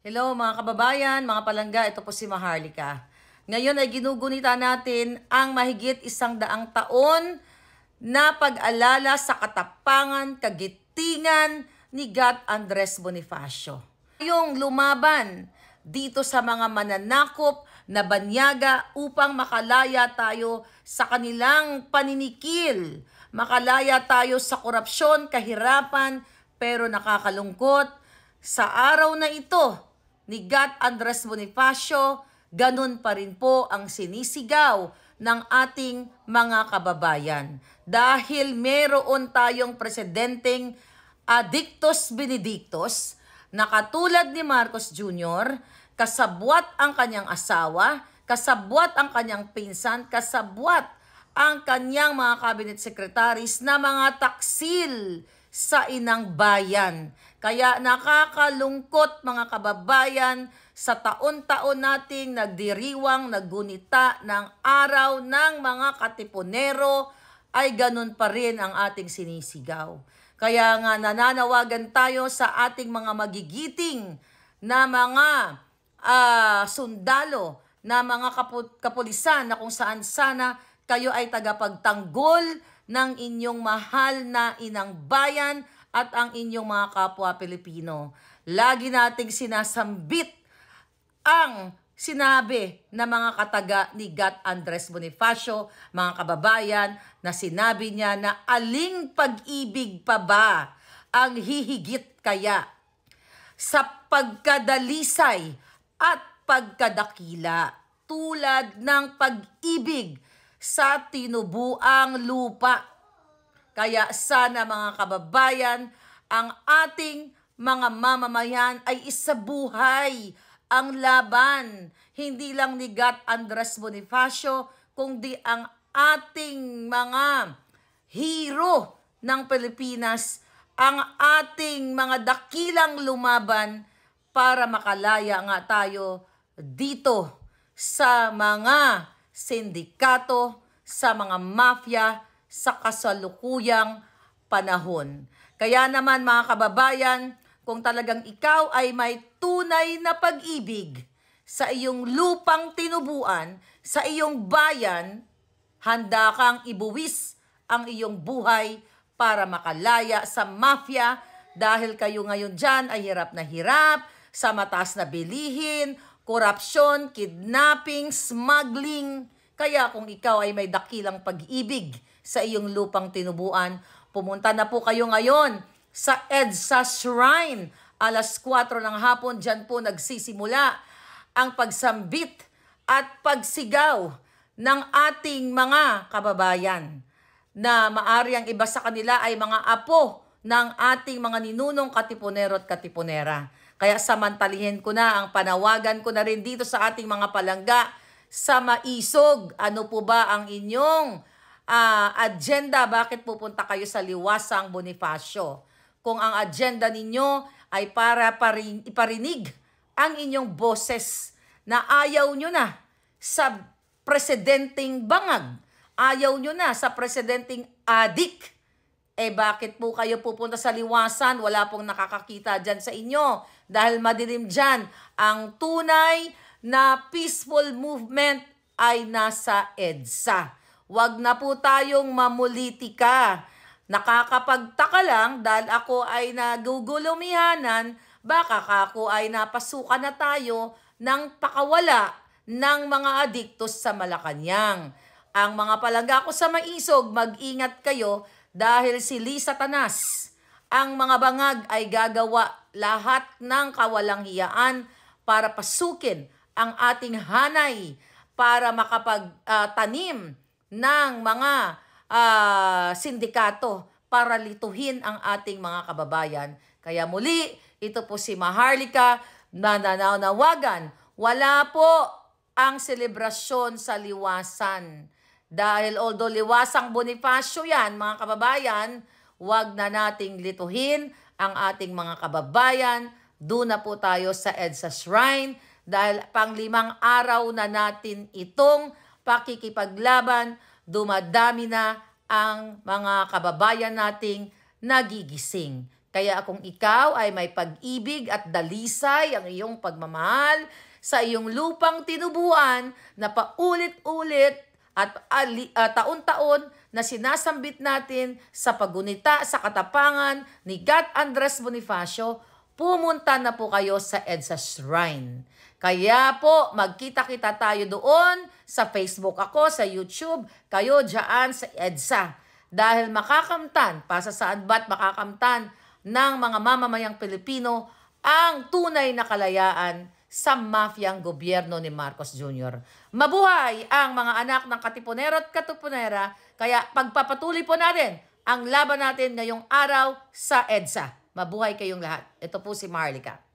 Hello mga kababayan, mga palangga, ito po si Maharlika. Ngayon ay ginugunita natin ang mahigit 100 taon na pag-alala sa katapangan, kagitingan ni Gat Andres Bonifacio. Yung lumaban dito sa mga mananakop na banyaga upang makalaya tayo sa kanilang paninikil, makalaya tayo sa korupsyon, kahirapan, pero nakakalungkot sa araw na ito ni Gat Andres Bonifacio, ganun pa rin po ang sinisigaw ng ating mga kababayan. Dahil meron tayong presidenteng Adictos Benedictos na katulad ni Marcos Jr., kasabwat ang kanyang asawa, kasabwat ang kanyang pinsan, kasabwat ang kanyang mga cabinet secretaries na mga taksil sa inang bayan. Kaya nakakalungkot mga kababayan, sa taon-taon nating nagdiriwang, naggunita ng araw ng mga katipunero, ay ganun pa rin ang ating sinisigaw. Kaya nga nananawagan tayo sa ating mga magigiting na mga sundalo, na mga kapulisan na kung saan sana kayo ay tagapagtanggol ng inyong mahal na inang bayan at ang inyong mga kapwa Pilipino. Lagi nating sinasambit ang sinabi ng mga kataga ni Gat Andres Bonifacio, mga kababayan, na sinabi niya na aling pag-ibig pa ba ang hihigit kaya sa pagkadalisay at pagkadakila tulad ng pag-ibig sa tinubuang lupa. Kaya sana mga kababayan, ang ating mga mamamayan ay isabuhay ang laban. Hindi lang ni Gat Andres Bonifacio, kundi ang ating mga hero ng Pilipinas, ang ating mga dakilang lumaban para makalaya nga tayo dito sa mga sindikato, sa mga mafia, sa kasalukuyang panahon. Kaya naman mga kababayan, kung talagang ikaw ay may tunay na pag-ibig sa iyong lupang tinubuan, sa iyong bayan, handa kang ibuwis ang iyong buhay para makalaya sa mafia, dahil kayo ngayon dyan ay hirap na hirap sa mataas na bilihin, korupsyon, kidnapping, smuggling. Kaya kung ikaw ay may dakilang pag-ibig sa iyong lupang tinubuan, pumunta na po kayo ngayon sa EDSA Shrine. Alas 4 ng hapon, dyan po nagsisimula ang pagsambit at pagsigaw ng ating mga kababayan na maari ang iba sa kanila ay mga apo ng ating mga ninunong katipunero at katipunera. Kaya samantalihin ko na ang panawagan ko na rin dito sa ating mga palangga sa Maisog. Ano po ba ang inyong agenda? Bakit pupunta kayo sa Liwasang Bonifacio? Kung ang agenda ninyo ay para iparinig ang inyong boses na ayaw nyo na sa presidenteng bangag, ayaw nyo na sa presidenteng adik, bakit po kayo pupunta sa Liwasan? Wala pong nakakakita dyan sa inyo dahil madilim dyan. Ang tunay na peaceful movement ay nasa EDSA. Huwag na po tayong mamulitika. Nakakapagtaka lang dahil ako ay nagugulumihanan, baka ako ay napasukan na tayo ng pakawala ng mga adiktos sa Malacanang. Ang mga palangga ko sa Maisog, mag-ingat kayo dahil si Lisa Tanas, ang mga bangag ay gagawa lahat ng kawalang hiyaan para pasukin ang ating hanay para makapagtanim ng mga sindikato para lituhin ang ating mga kababayan. Kaya muli, ito po si Maharlika na nananawagan. Wala po ang selebrasyon sa Liwasan. Dahil although Liwasang Bonifacio yan, mga kababayan, huwag na nating lituhin ang ating mga kababayan. Doon na po tayo sa EDSA Shrine dahil pang-5 araw na natin itong pakikipaglaban. Dumadami na ang mga kababayan nating nagigising. Kaya kung ikaw ay may pag-ibig at dalisay ang iyong pagmamahal sa iyong lupang tinubuan na paulit-ulit at taon-taon na sinasambit natin sa paggunita sa katapangan ni God Andres Bonifacio, pumunta na po kayo sa EDSA Shrine. Kaya po, magkita-kita tayo doon sa Facebook ako, sa YouTube, kayo dyan sa EDSA. Dahil makakamtan, pasa saan ba't makakamtan ng mga mamamayang Pilipino ang tunay na kalayaan sa mafiyang gobyerno ni Marcos Jr. Mabuhay ang mga anak ng Katipunero at Katipunera, kaya pagpapatuloy po natin ang laban natin ngayong araw sa EDSA. Mabuhay kayong lahat. Ito po si Marlica.